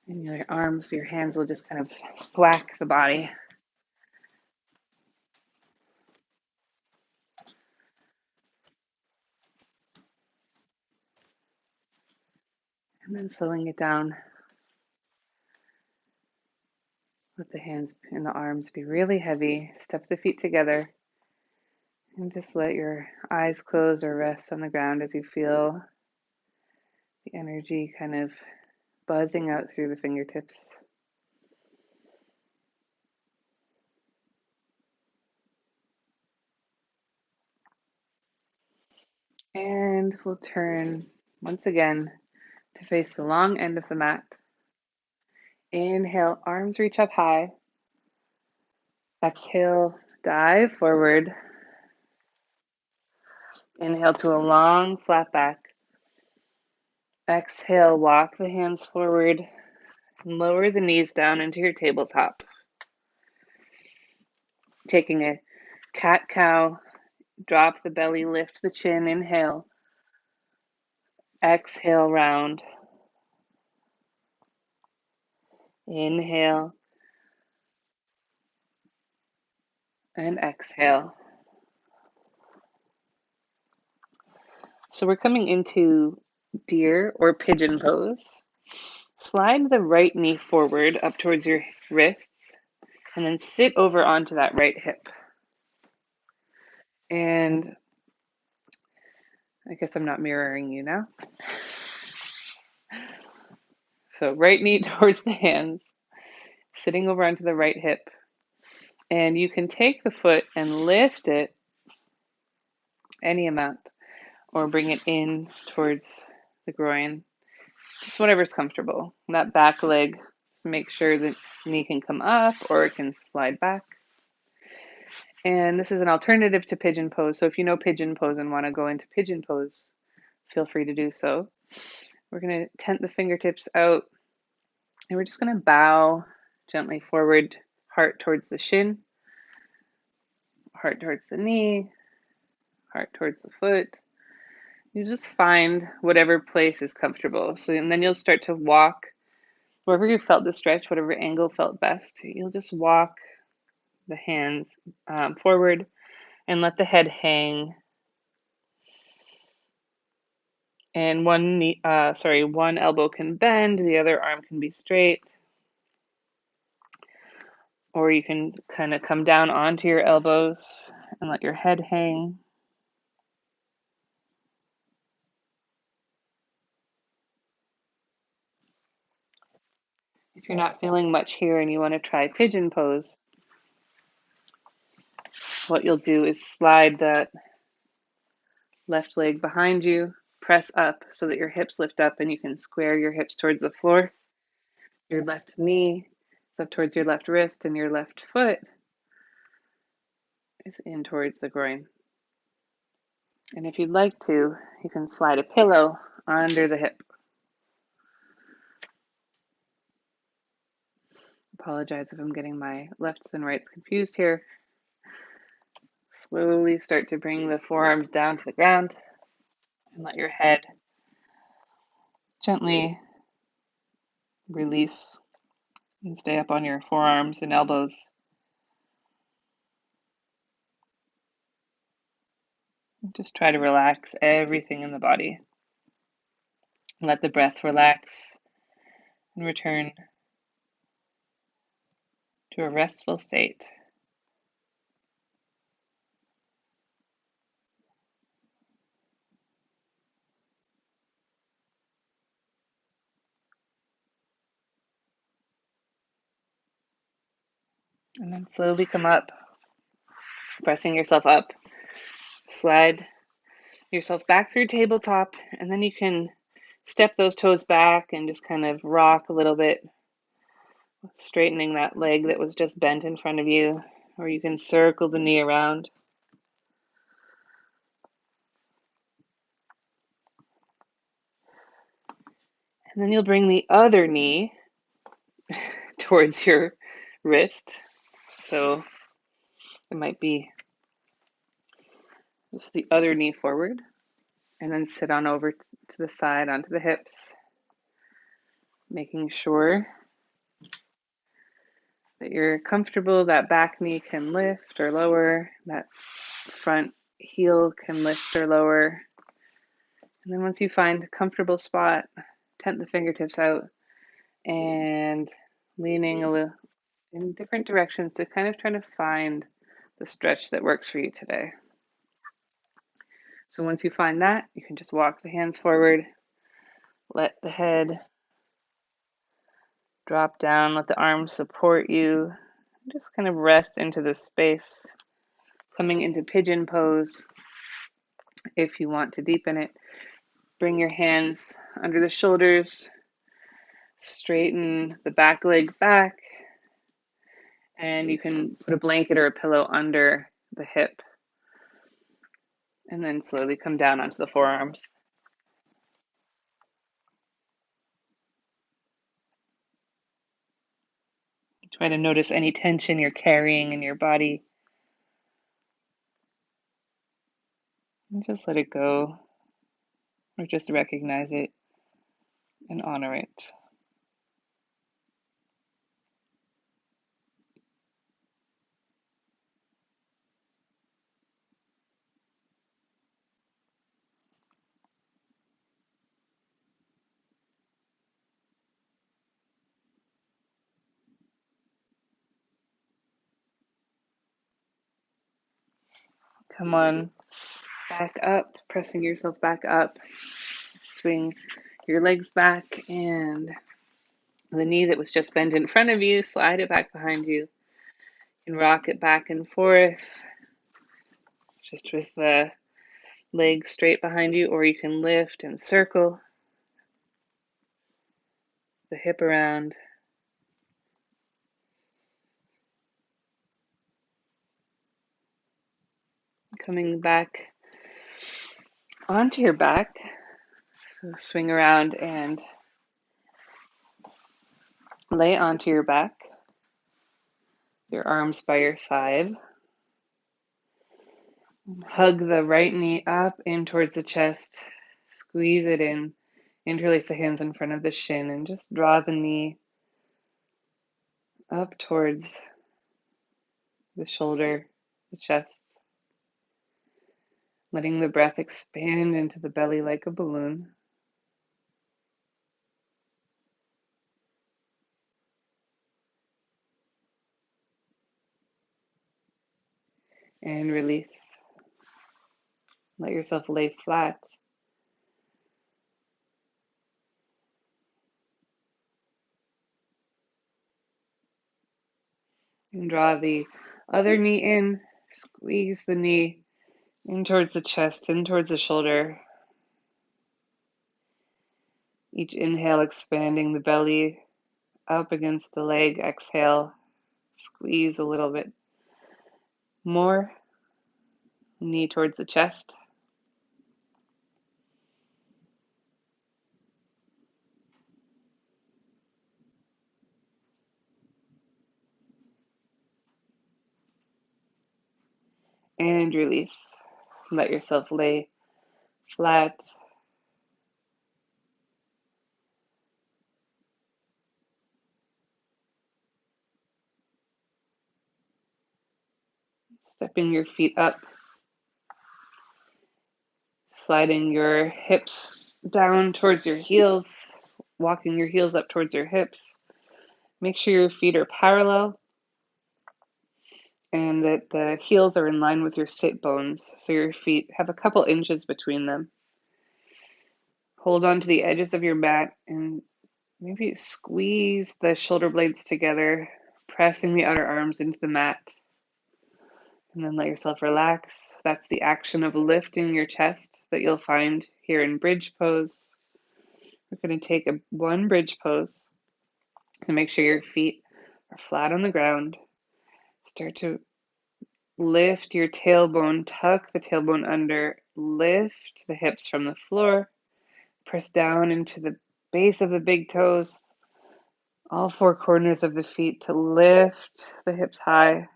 Speaker 1: And your arms, your hands will just kind of thwack the body. And then slowing it down. Let the hands and the arms be really heavy. Step the feet together. And just let your eyes close or rest on the ground as you feel the energy kind of buzzing out through the fingertips. And we'll turn once again to face the long end of the mat. Inhale, arms reach up high. Exhale, dive forward. Inhale to a long flat back. Exhale, walk the hands forward and lower the knees down into your tabletop. Taking a cat-cow, drop the belly, lift the chin, inhale. Exhale, round. Inhale and exhale. So we're coming into deer or pigeon pose. Slide the right knee forward up towards your wrists and then sit over onto that right hip. And I guess I'm not mirroring you now. So right knee towards the hands, sitting over onto the right hip. And you can take the foot and lift it any amount or bring it in towards the groin. Just whatever's comfortable. That back leg, just make sure the knee can come up or it can slide back. And this is an alternative to pigeon pose. So if you know pigeon pose and want to go into pigeon pose, feel free to do so. We're going to tent the fingertips out and we're just going to bow gently forward, heart towards the shin, heart towards the knee, heart towards the foot. You just find whatever place is comfortable. So, and then you'll start to walk wherever you felt the stretch, whatever angle felt best. You'll just walk the hands forward and let the head hang. And one elbow can bend, the other arm can be straight. Or you can kind of come down onto your elbows and let your head hang. If you're not feeling much here and you want to try pigeon pose, what you'll do is slide that left leg behind you, press up so that your hips lift up and you can square your hips towards the floor. Your left knee is up towards your left wrist and your left foot is in towards the groin. And if you'd like to, you can slide a pillow under the hip. Apologize if I'm getting my lefts and rights confused here. Slowly start to bring the forearms down to the ground and let your head gently release and stay up on your forearms and elbows. Just try to relax everything in the body. Let the breath relax and return to a restful state. And then slowly come up, pressing yourself up. Slide yourself back through tabletop, and then you can step those toes back and just kind of rock a little bit, straightening that leg that was just bent in front of you, or you can circle the knee around. And then you'll bring the other knee towards your wrist. So it might be just the other knee forward, and then sit on over to the side onto the hips, making sure that you're comfortable. That back knee can lift or lower, that front heel can lift or lower. And then once you find a comfortable spot, tent the fingertips out and leaning a little in different directions to kind of try to find the stretch that works for you today. So once you find that, you can just walk the hands forward, let the head drop down, let the arms support you, just kind of rest into this space, coming into pigeon pose. If you want to deepen it, bring your hands under the shoulders, straighten the back leg back, and you can put a blanket or a pillow under the hip, and then slowly come down onto the forearms. Try to notice any tension you're carrying in your body. And just let it go, or just recognize it and honor it. Come on, back up, pressing yourself back up. Swing your legs back, and the knee that was just bent in front of you, slide it back behind you. You can rock it back and forth, just with the legs straight behind you, or you can lift and circle the hip around. Coming back onto your back. So swing around and lay onto your back. Your arms by your side. Hug the right knee up in towards the chest. Squeeze it in. Interlace the hands in front of the shin and just draw the knee up towards the shoulder, the chest. Letting the breath expand into the belly like a balloon. And release. Let yourself lay flat. And draw the other knee in. Squeeze the knee in towards the chest, in towards the shoulder. Each inhale expanding the belly up against the leg. Exhale, squeeze a little bit more. Knee towards the chest. And release. Let yourself lay flat. Stepping your feet up. Sliding your hips down towards your heels. Walking your heels up towards your hips. Make sure your feet are parallel and that the heels are in line with your sit bones, so your feet have a couple inches between them. Hold on to the edges of your mat and maybe squeeze the shoulder blades together, pressing the outer arms into the mat. And then let yourself relax. That's the action of lifting your chest that you'll find here in bridge pose. We're going to take one bridge pose. So make sure your feet are flat on the ground. Start to lift your tailbone, tuck the tailbone under, lift the hips from the floor, press down into the base of the big toes, all four corners of the feet to lift the hips high.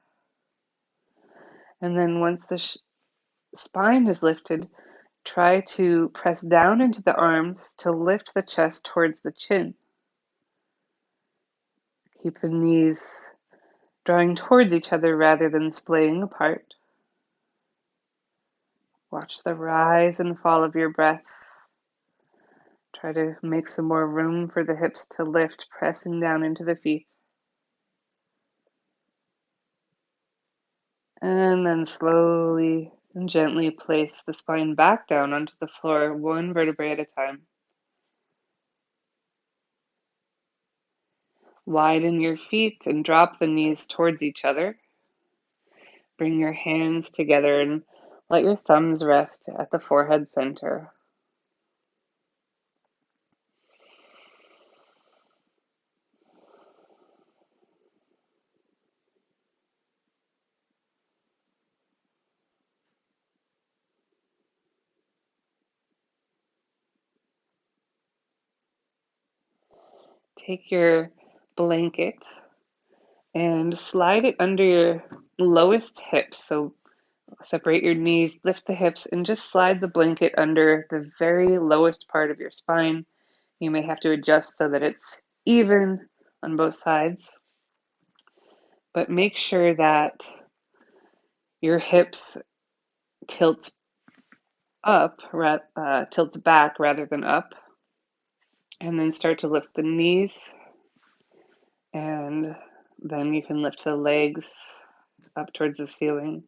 Speaker 1: And then once the spine is lifted, try to press down into the arms to lift the chest towards the chin. Keep the knees drawing towards each other rather than splaying apart. Watch the rise and fall of your breath. Try to make some more room for the hips to lift, pressing down into the feet. And then slowly and gently place the spine back down onto the floor, one vertebrae at a time. Widen your feet and drop the knees towards each other. Bring your hands together and let your thumbs rest at the forehead center. Take your blanket And slide it under your lowest hips. So separate your knees, lift the hips, and just slide the blanket under the very lowest part of your spine. You may have to adjust so that it's even on both sides, but make sure that your hips tilts tilts back rather than up, and then start to lift the knees, and then you can lift the legs up towards the ceiling.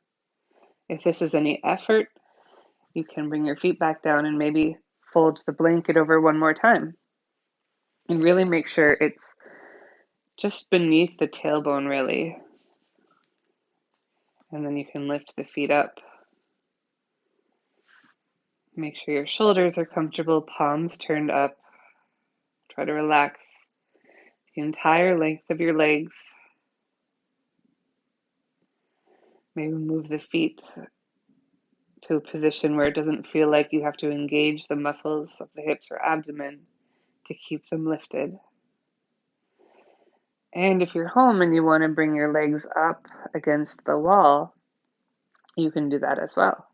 Speaker 1: If this is any effort, you can bring your feet back down and maybe fold the blanket over one more time. And really make sure it's just beneath the tailbone, really. And then you can lift the feet up. Make sure your shoulders are comfortable, palms turned up. Try to relax the entire length of your legs. Maybe move the feet to a position where it doesn't feel like you have to engage the muscles of the hips or abdomen to keep them lifted. And if you're home and you want to bring your legs up against the wall, you can do that as well.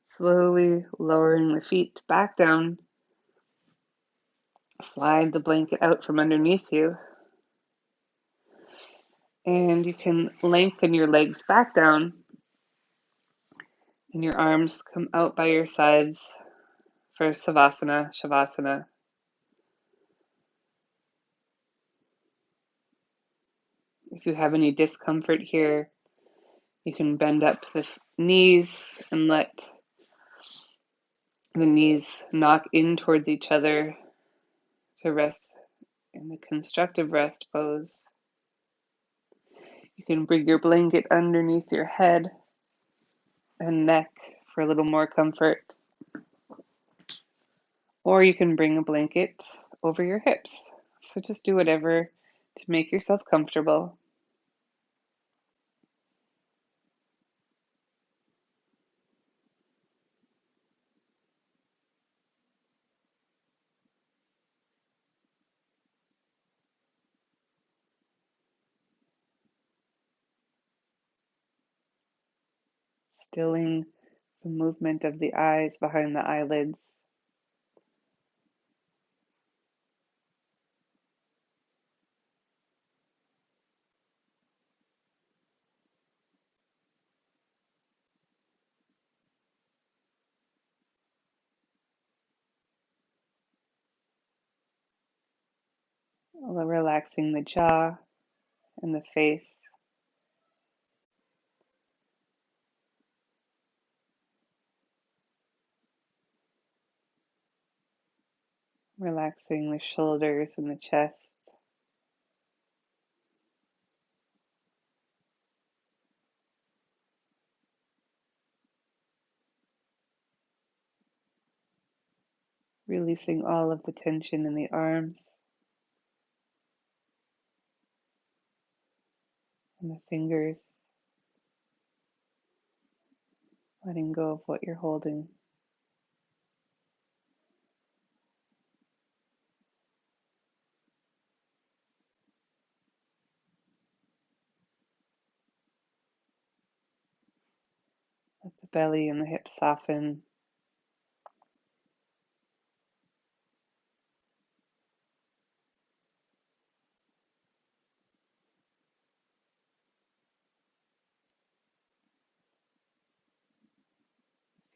Speaker 1: Slowly lowering the feet back down. Slide the blanket out from underneath you. And you can lengthen your legs back down and your arms come out by your sides for Savasana, Shavasana. If you have any discomfort here, you can bend up the knees and let the knees knock in towards each other to rest in the constructive rest pose. You can bring your blanket underneath your head and neck for a little more comfort. Or you can bring a blanket over your hips. So just do whatever to make yourself comfortable. Stilling the movement of the eyes behind the eyelids. Relaxing the jaw and the face. Relaxing the shoulders and the chest. Releasing all of the tension in the arms and the fingers. Letting go of what you're holding. Let the belly and the hips soften.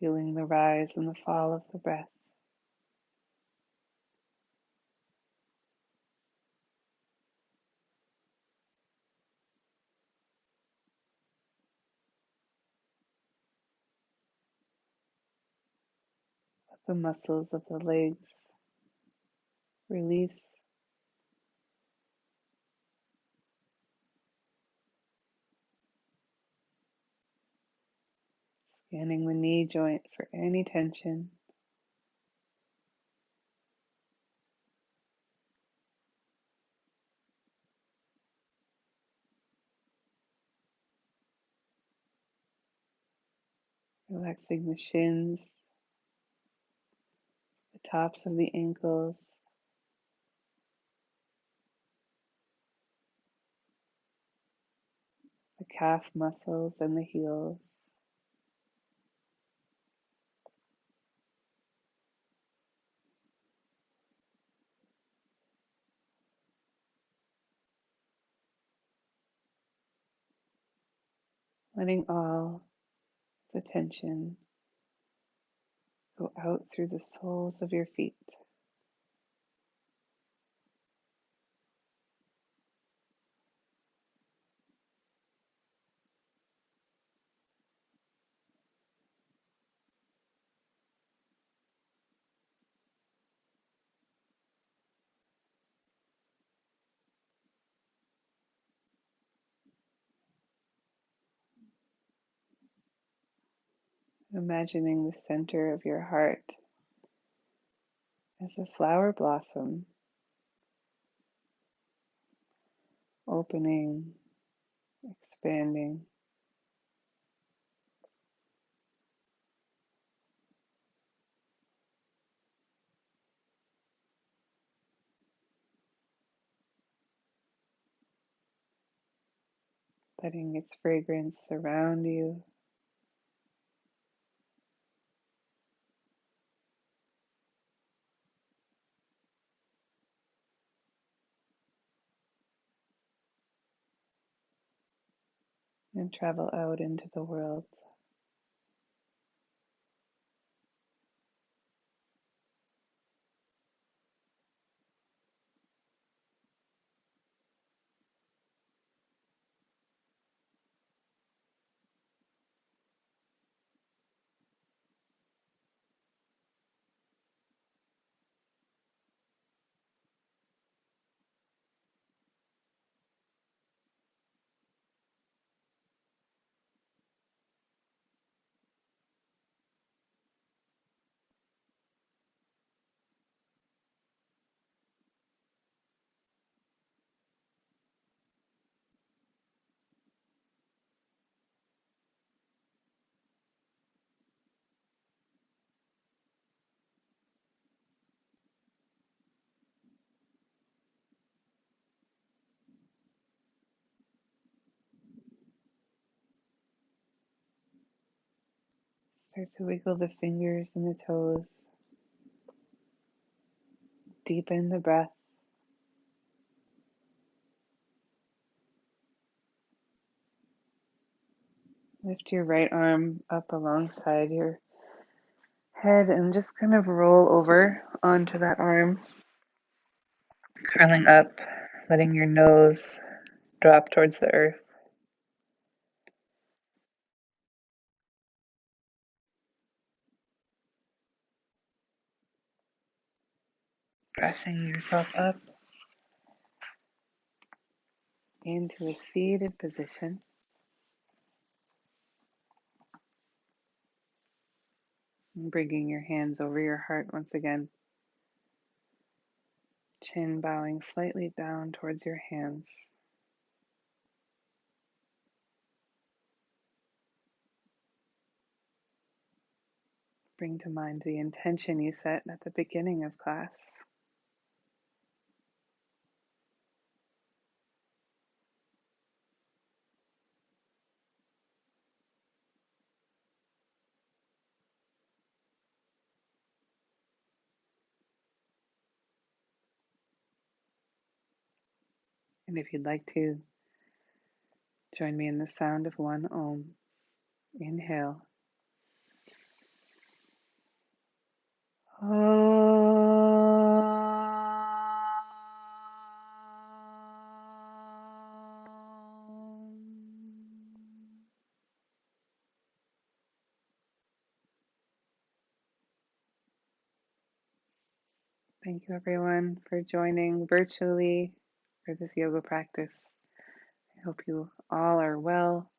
Speaker 1: Feeling the rise and the fall of the breath. Let the muscles of the legs release. Scanning the knee joint for any tension. Relaxing the shins, the tops of the ankles, the calf muscles and the heels. Letting all the tension go out through the soles of your feet. Imagining the center of your heart as a flower blossom, opening, expanding. Letting its fragrance surround you. And travel out into the world. Start to wiggle the fingers and the toes. Deepen the breath. Lift your right arm up alongside your head and just kind of roll over onto that arm, curling up, letting your nose drop towards the earth. Pressing yourself up into a seated position. And bringing your hands over your heart once again. Chin bowing slightly down towards your hands. Bring to mind the intention you set at the beginning of class. And if you'd like to, join me in the sound of one Om. Inhale. Thank you everyone for joining virtually for this yoga practice. I hope you all are well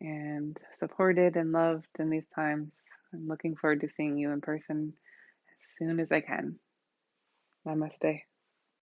Speaker 1: and supported and loved in these times. I'm looking forward to seeing you in person as soon as I can. Namaste.